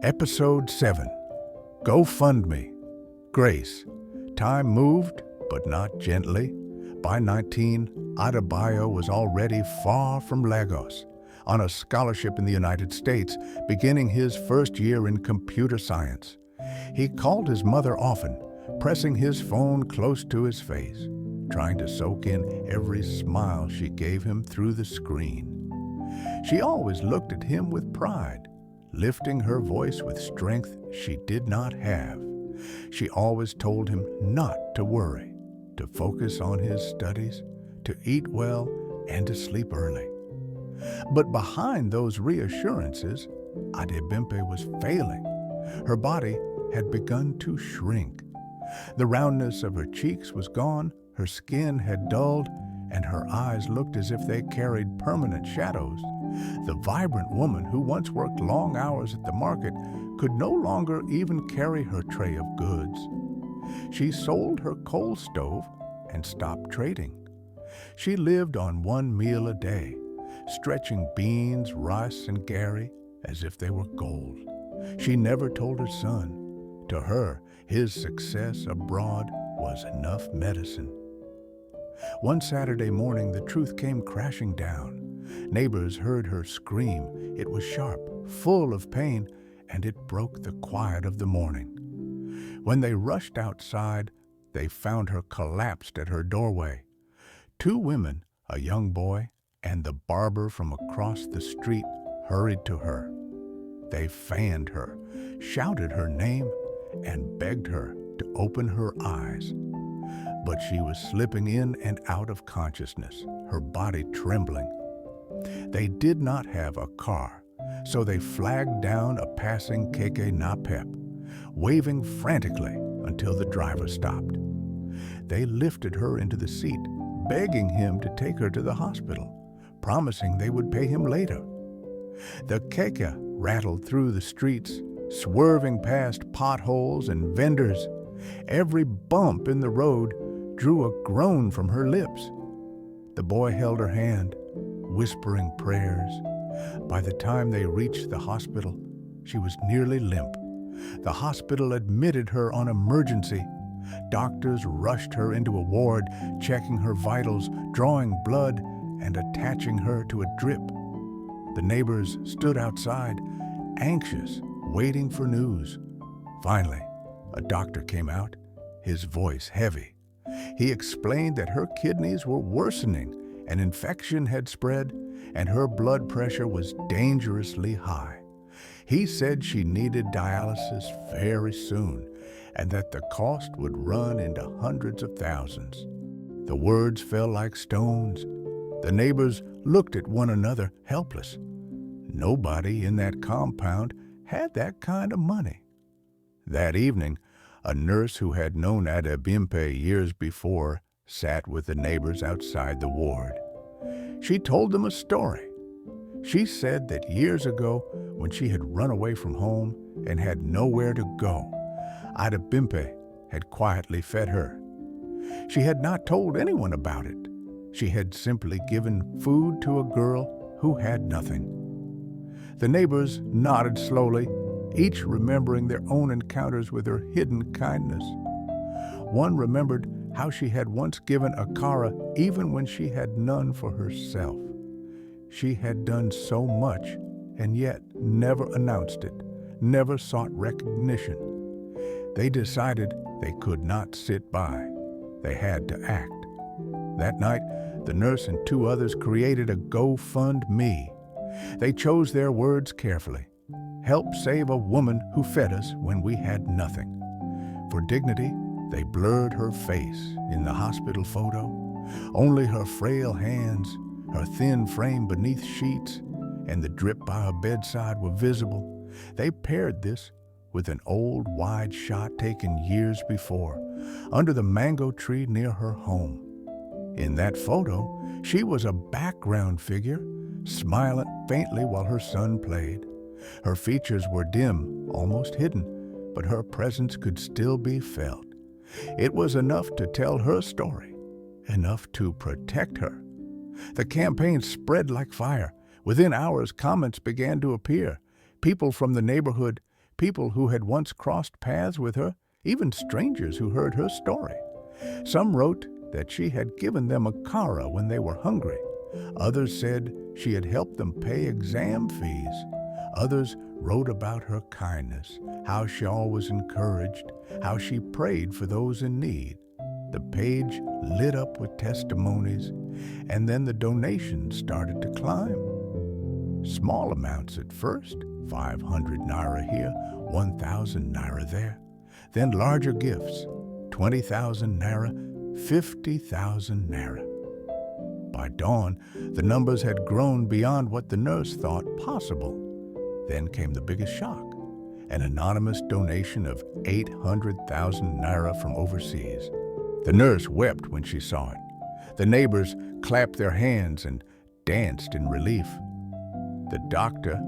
Episode 7, GoFundMe. Grace. Time moved, but not gently. By 19, Adebayo was already far from Lagos, on a scholarship in the United States, beginning his first year in computer science. He called his mother often, pressing his phone close to his face, trying to soak in every smile she gave him through the screen. She always looked at him with pride, lifting her voice with strength she did not have. She always told him not to worry, to focus on his studies, to eat well, and to sleep early. But behind those reassurances, Adebimpe was failing. Her body had begun to shrink. The roundness of her cheeks was gone, her skin had dulled, and her eyes looked as if they carried permanent shadows. The vibrant woman who once worked long hours at the market could no longer even carry her tray of goods. She sold her coal stove and stopped trading. She lived on one meal a day, stretching beans, rice, and gari as if they were gold. She never told her son. To her, his success abroad was enough medicine. One Saturday morning, the truth came crashing down. Neighbors heard her scream. It was sharp, full of pain, and it broke the quiet of the morning. When they rushed outside, they found her collapsed at her doorway. Two women, a young boy, and the barber from across the street hurried to her. They fanned her, shouted her name, and begged her to open her eyes. But she was slipping in and out of consciousness, her body trembling. They did not have a car, so they flagged down a passing Keke Napep, waving frantically until the driver stopped. They lifted her into the seat, begging him to take her to the hospital, promising they would pay him later. The Keke rattled through the streets, swerving past potholes and vendors. Every bump in the road drew a groan from her lips. The boy held her hand, whispering prayers. By the time they reached the hospital, she was nearly limp. The hospital admitted her on emergency. Doctors rushed her into a ward, checking her vitals, drawing blood, and attaching her to a drip. The neighbors stood outside, anxious, waiting for news. Finally, a doctor came out, his voice heavy. He explained that her kidneys were worsening, an infection had spread, and her blood pressure was dangerously high. He said she needed dialysis very soon, and that the cost would run into hundreds of thousands. The words fell like stones. The neighbors looked at one another, helpless. Nobody in that compound had that kind of money. That evening, a nurse who had known Adebimpe years before sat with the neighbors outside the ward. She told them a story. She said that years ago, when she had run away from home and had nowhere to go, Adebimpe had quietly fed her. She had not told anyone about it. She had simply given food to a girl who had nothing. The neighbors nodded slowly, each remembering their own encounters with her hidden kindness. One remembered how she had once given akara even when she had none for herself. She had done so much and yet never announced it, never sought recognition. They decided they could not sit by. They had to act. That night, the nurse and two others created a GoFundMe. They chose their words carefully. Help save a woman who fed us when we had nothing. For dignity, they blurred her face in the hospital photo. Only her frail hands, her thin frame beneath sheets, and the drip by her bedside were visible. They paired this with an old wide shot taken years before, under the mango tree near her home. In that photo, she was a background figure, smiling faintly while her son played. Her features were dim, almost hidden, but her presence could still be felt. It was enough to tell her story, enough to protect her. The campaign spread like fire. Within hours, comments began to appear. People from the neighborhood, people who had once crossed paths with her, even strangers who heard her story. Some wrote that she had given them akara when they were hungry. Others said she had helped them pay exam fees. Others wrote about her kindness, how she always encouraged, how she prayed for those in need. The page lit up with testimonies, and then the donations started to climb. Small amounts at first, 500 naira here, 1,000 naira there. Then larger gifts, 20,000 naira, 50,000 naira. By dawn, the numbers had grown beyond what the nurse thought possible. Then came the biggest shock, an anonymous donation of 800,000 naira from overseas. The nurse wept when she saw it. The neighbors clapped their hands and danced in relief. The doctor,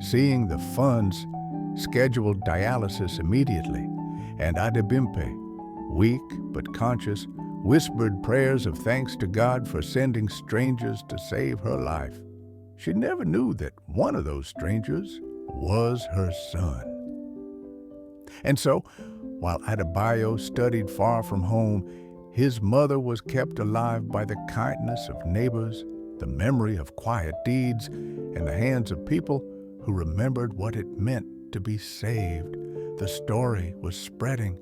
seeing the funds, scheduled dialysis immediately, and Adebimpe, weak but conscious, whispered prayers of thanks to God for sending strangers to save her life. She never knew that one of those strangers was her son. And so, while Adebayo studied far from home, his mother was kept alive by the kindness of neighbors, the memory of quiet deeds, and the hands of people who remembered what it meant to be saved. The story was spreading.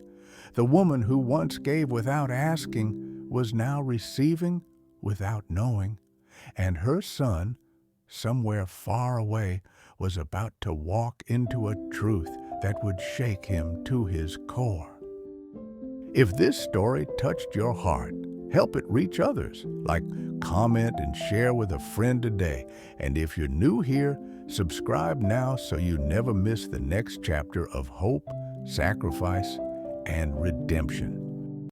The woman who once gave without asking was now receiving without knowing, and her son, somewhere far away, was about to walk into a truth that would shake him to his core. If this story touched your heart, help it reach others. Like, comment, and share with a friend today. And if you're new here, subscribe now so you never miss the next chapter of hope, sacrifice, and redemption.